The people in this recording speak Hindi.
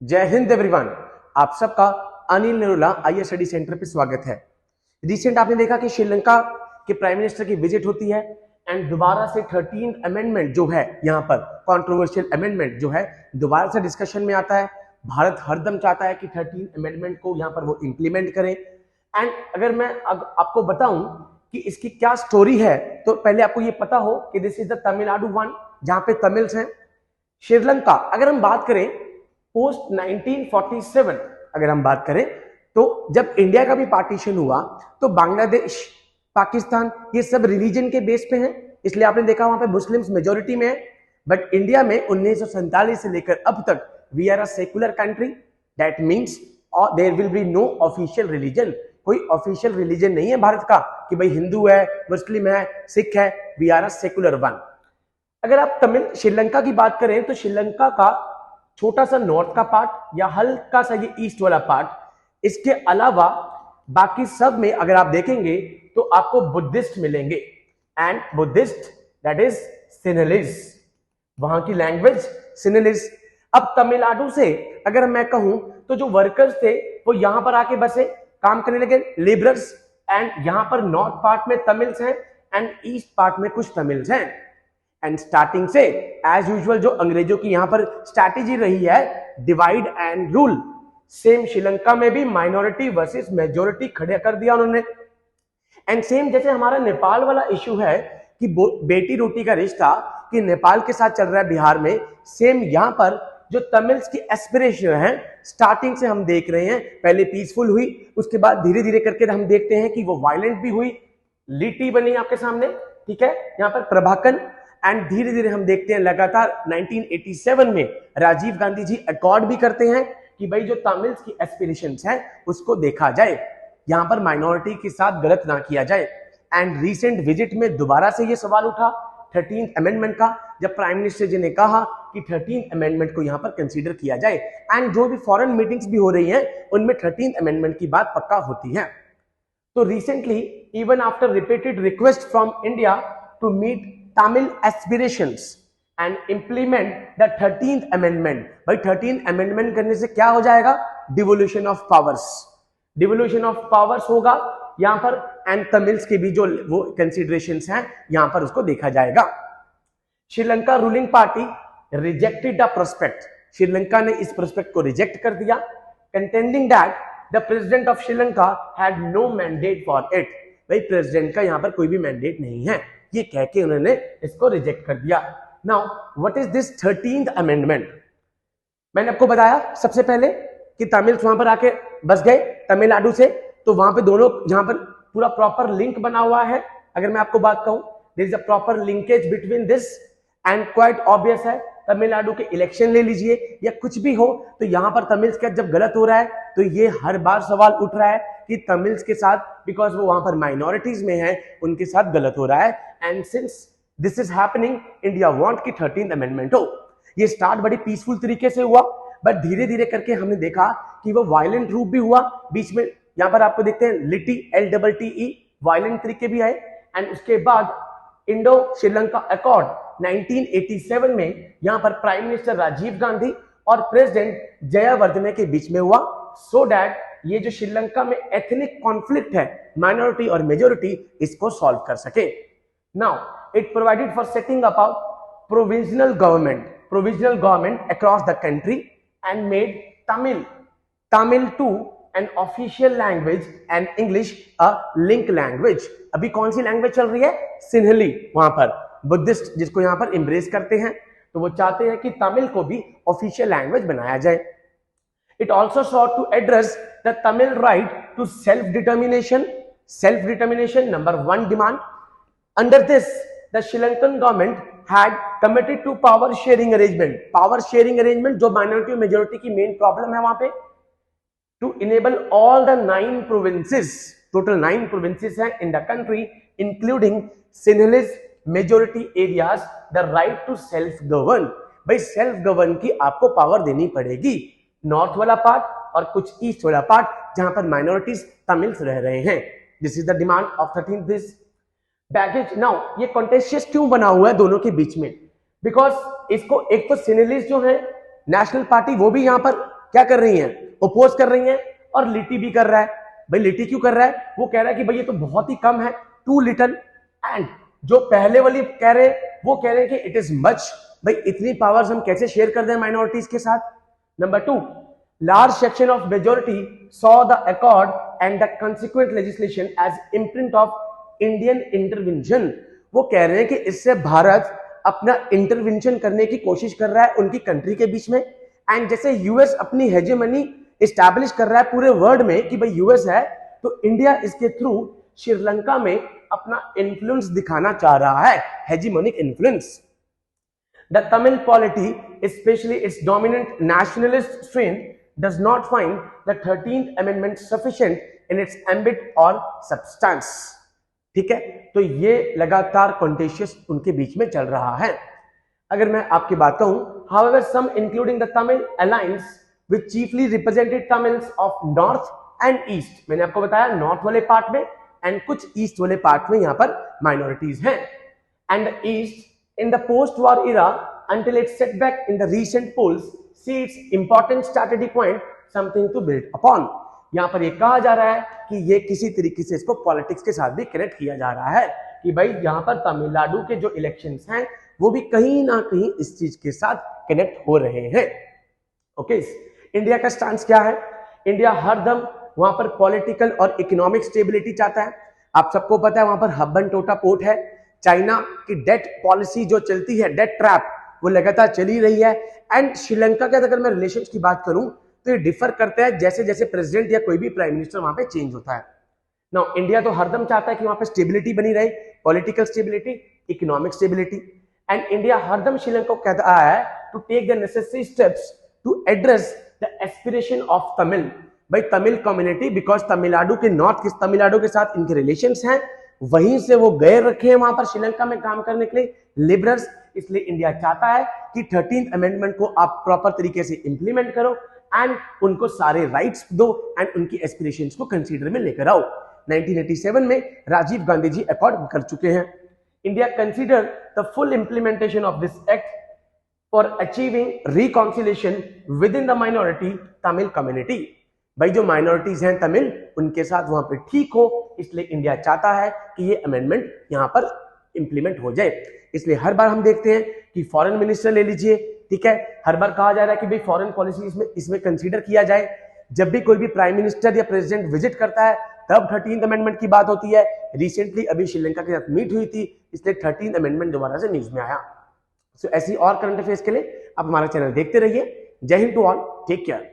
जय हिंद एवरीवन। आप सबका Anil Narula IAS study centre पे स्वागत है। रिसेंट आपने देखा कि श्रीलंका के प्राइम मिनिस्टर की विजिट होती है एंड दोबारा से 13th अमेंडमेंट जो है यहाँ पर कंट्रोवर्शियल अमेंडमेंट जो है दोबारा से डिस्कशन में आता है। भारत हरदम चाहता है कि 13th अमेंडमेंट को यहाँ पर वो इंप्लीमेंट करें। एंड अगर मैं आपको बताऊं कि इसकी क्या स्टोरी है तो पहले आपको ये पता हो कि this is the Tamil Nadu one, जहां पे तमिल्स हैं। श्रीलंका अगर हम बात करें पोस्ट 1947 अगर हम बात करें तो जब इंडिया का भी पार्टीशन हुआ तो बांग्लादेश, पाकिस्तान ये सब रिलीजन के बेस पे हैं, इसलिए आपने देखा वहां पे मुस्लिम्स मेजोरिटी में है। बट इंडिया में 1947 से लेकर अब तक we are a secular country, that means there will be no official religion. कोई ऑफिशियल रिलीजन नहीं है भारत का कि भाई हिंदू है, मुस्लिम है, सिख है, we are a secular one. अगर आप श्रीलंका की बात करें तो श्रीलंका का छोटा सा नॉर्थ का पार्ट या हल्का सा ये ईस्ट वाला पार्ट, इसके अलावा बाकी सब में अगर आप देखेंगे तो आपको बुद्धिस्ट मिलेंगे एंड बुद्धिस्ट दैट इज सिनेलिस, वहां की लैंग्वेज सिनेलिस। अब तमिलनाडु से अगर मैं कहूं तो जो वर्कर्स थे वो यहां पर आके बसे, काम करने लगे, लेबरर्स। एंड यहां पर नॉर्थ पार्ट में तमिल्स हैं एंड ईस्ट पार्ट में कुछ तमिल्स हैं। एंड स्टार्टिंग से एज यूजुअल जो अंग्रेजों की यहां पर स्ट्रैटेजी रही है divide and rule, same Sri Lanka में भी माइनॉरिटी वर्सेस मेजोरिटी खड़े कर दिया उन्होंने। एंड सेम जैसे हमारा नेपाल वाला इश्यू है कि बेटी रोटी का रिश्ता कि नेपाल के साथ चल रहा है बिहार में, सेम यहां पर जो तमिल्स की एस्पिरेशन है स्टार्टिंग से हम देख रहे हैं, पहले पीसफुल हुई, उसके बाद धीरे धीरे करके हम देखते हैं कि वो वायलेंट भी हुई, लिटी बनी आपके सामने, ठीक है, यहाँ पर प्रभाकन। एंड धीरे धीरे हम देखते हैं लगातार 1987 में राजीव गांधी जी अकॉर्ड भी करते हैं कि भाई जो तमिल्स की एस्पिरेशंस हैं उसको देखा जाए, यहां पर माइनॉरिटी के साथ गलत ना किया जाए। एंड रीसेंट विजिट में दोबारा से ये सवाल उठा 13th अमेंडमेंट का, जब प्राइम मिनिस्टर जी ने कहा कि 13th अमेंडमेंट को यहां पर कंसीडर किया जाए। एंड जो भी फॉरेन मीटिंग्स भी हो रही हैं उनमें 13th अमेंडमेंट की बात पक्का होती है। तो recently even after repeated request from India to meet Tamil aspirations and implement the 13th amendment, भाई 13th amendment करने से क्या हो जाएगा, devolution of powers, devolution of powers होगा यहां पर। एंड तमिल्स के भी जो वो कंसिडरेशंस हैं यहां पर उसको देखा जाएगा। Sri Lanka ruling party rejected the prospect, Sri Lanka ने इस प्रोस्पेक्ट को रिजेक्ट कर दिया, contending that the president of Sri Lanka had no mandate for it, भाई प्रेसिडेंट का यहां पर कोई भी मैंडेट नहीं है, ये कह के उन्होंने इसको रिजेक्ट कर दिया। Now what is this 13th amendment? मैंने आपको बताया सबसे पहले कि तमिल्स वहां पर आके बस गए तमिलनाडु से, तो वहां पे दोनों यहां पर पूरा प्रॉपर लिंक बना हुआ है। अगर मैं आपको बात कहूं there is a proper linkage between this and quite obvious है, तमिलनाडु के इलेक्शन ले लीजिए या कुछ भी हो तो यहां पर तमिल्स का जब गलत हो रहा है तो ये हर बार सवाल उठ रहा है कि तमिल्स के साथ, बिकॉज वो वहां पर माइनॉरिटीज में है, उनके साथ गलत हो रहा है। And since this is happening India want कि 13th अमेंडमेंट हो। ये स्टार्ट बड़ी पीसफुल तरीके से हुआ बट धीरे धीरे करके हमने देखा कि वो वायलेंट रूप भी हुआ बीच में। यहां पर आपको देखते हैं लिटी LTTE वायलेंट तरीके भी आए। एंड उसके बाद इंडो श्रीलंका अकॉर्ड 1987 में यहां पर प्राइम मिनिस्टर राजीव गांधी और प्रेसिडेंट जयावर्धने के बीच में हुआ, सो दैट ये जो श्रीलंका में एथनिक कॉन्फ्लिक्ट है माइनॉरिटी और मेजोरिटी, इसको सॉल्व कर सके। Now it provided for setting up provisional government across the country and made Tamil to an official language and English a link language. अभी कौन सी लैंग्वेज चल रही है? सिन्हली, वहां पर बुद्धिस्ट जिसको यहां पर एम्ब्रेस करते हैं, तो वो चाहते हैं कि तमिल को भी ऑफिशियल लैंग्वेज बनाया जाए। It also sought to address the Tamil right to self-determination. Self-determination, number one demand. Under this, the Sri Lankan government had committed to power sharing arrangement. Power sharing arrangement जो minority और majority की main problem है वहां पे, to enable all the 9 provinces, total 9 provinces हैं in the country, including Sinhalese majority areas, the right to self-govern. भाई self govern की आपको पावर देनी पड़ेगी, नॉर्थ वाला पार्ट और कुछ ईस्ट वाला पार्ट जहां पर माइनॉरिटीज तमिल्स रह रहे हैं। This is the demand of 13th this baggage. Now ये कॉन्टेस्टियस क्यों बना हुआ है दोनों के बीच में? बिकॉज इसको एक तो सिनेलिस्ट जो है नेशनल पार्टी वो भी यहां पर क्या कर रही हैं, ओपोज कर रही हैं, और लिटी भी कर रहा है। भाई लिटी क्यों कर रहा है, वो कह रहा है कि भाई ये तो बहुत ही कम है, टू लिटल। एंड जो पहले वाली कह रहे वो कह रहे हैं कि इट इज मच। भाई इतनी पावर्स हम कैसे शेयर कर दें माइनॉरिटीज के साथ। Number 2, large section of majority saw the accord and the consequent legislation as imprint of Indian intervention। वो कह रहे हैं कि इससे भारत अपना इंटरवेंशन करने की कोशिश कर रहा है उनकी कंट्री के बीच में। एंड जैसे यूएस अपनी हेजेमनी इस्टेब्लिश कर रहा है पूरे वर्ल्ड में कि भाई यूएस है, तो इंडिया इसके थ्रू श्रीलंका में अपना इन्फ्लुएंस दिखाना चाह रहा है, hegemonic influence. The Tamil polity, especially its dominant nationalist strain, does not find the 13th Amendment sufficient in its ambit or substance। ठीक है, तो ये लगातार कॉन्टेशियस उनके बीच में चल रहा है। अगर मैं आपकी बात कहूं, however, some including the Tamil Alliance, which chiefly represented Tamils of North and East, मैंने आपको बताया नॉर्थ वाले पार्ट में एंड कुछ ईस्ट वाले पार्ट में यहां पर माइनॉरिटीज हैं। And the east in the post-war era until its setback in the recent polls see its important strategic point something to build upon। यहां पर ये कहा जा रहा है कि ये किसी तरीके से इसको पॉलिटिक्स के साथ भी कनेक्ट किया जा रहा है कि भाई यहां पर तमिलनाडु के जो इलेक्शंस हैं वो भी कहीं ना कहीं इस चीज के साथ कनेक्ट हो रहे हैं। ओके, इंडिया का स्टांस क्या है? इंडिया हरदम वहां पर पॉलिटिकल और इकोनॉमिक स्टेबिलिटी चाहता है। आप सबको पता है वहां पर हब्बन टोटा पोर्ट है। चाइना की डेट पॉलिसी जो चलती है, डेट ट्रैप, वो लगातार चली रही है। एंड श्रीलंका के अगर मैं रिलेशंस की बात करूं तो ये डिफर करता है जैसे जैसे प्रेसिडेंट या कोई भी प्राइम मिनिस्टर वहां पे चेंज होता है। नाउ इंडिया तो हरदम चाहता है कि वहां पे स्टेबिलिटी बनी रहे, political stability, economic stability. And India हरदम श्रीलंका को कहता है to take the necessary steps to address the aspiration of Tamil. भाई तमिल कम्युनिटी, बिकॉज तमिलनाडु के नॉर्थ किस तमिलनाडु के साथ इनके रिलेशंस हैं, वहीं से वो गए रखे हैं वहां पर श्रीलंका में काम करने के लिए लिबरल्स। इसलिए इंडिया चाहता है कि 13th अमेंडमेंट को आप प्रॉपर तरीके से इंप्लीमेंट करो एंड उनको सारे राइट्स दो एंड उनकी एस्पिरेशंस को कंसीडर में लेकर आओ। 1987 में राजीव गांधी जी अकॉर्ड कर चुके हैं। India consider the full implementation of this act for achieving reconciliation with in the minority Tamil community. भाई जो माइनॉरिटीज हैं तमिल, उनके साथ वहां पे ठीक हो, इसलिए इंडिया चाहता है कि ये अमेंडमेंट यहां पर इंप्लीमेंट हो जाए। इसलिए हर बार हम देखते हैं कि फॉरेन मिनिस्टर ले लीजिए, ठीक है, हर बार कहा जा रहा है कि भाई फॉरेन पॉलिसी इसमें कंसीडर किया जाए। जब भी कोई भी प्राइम मिनिस्टर या प्रेसिडेंट विजिट करता है तब 13th अमेंडमेंट की बात होती है। रिसेंटली अभी श्रीलंका के साथ मीट हुई थी, इसलिए 13th अमेंडमेंट दोबारा से न्यूज में आया। सो ऐसी और करंट अफेयर्स के लिए आप हमारा चैनल देखते रहिए। जय Hind to all, take care.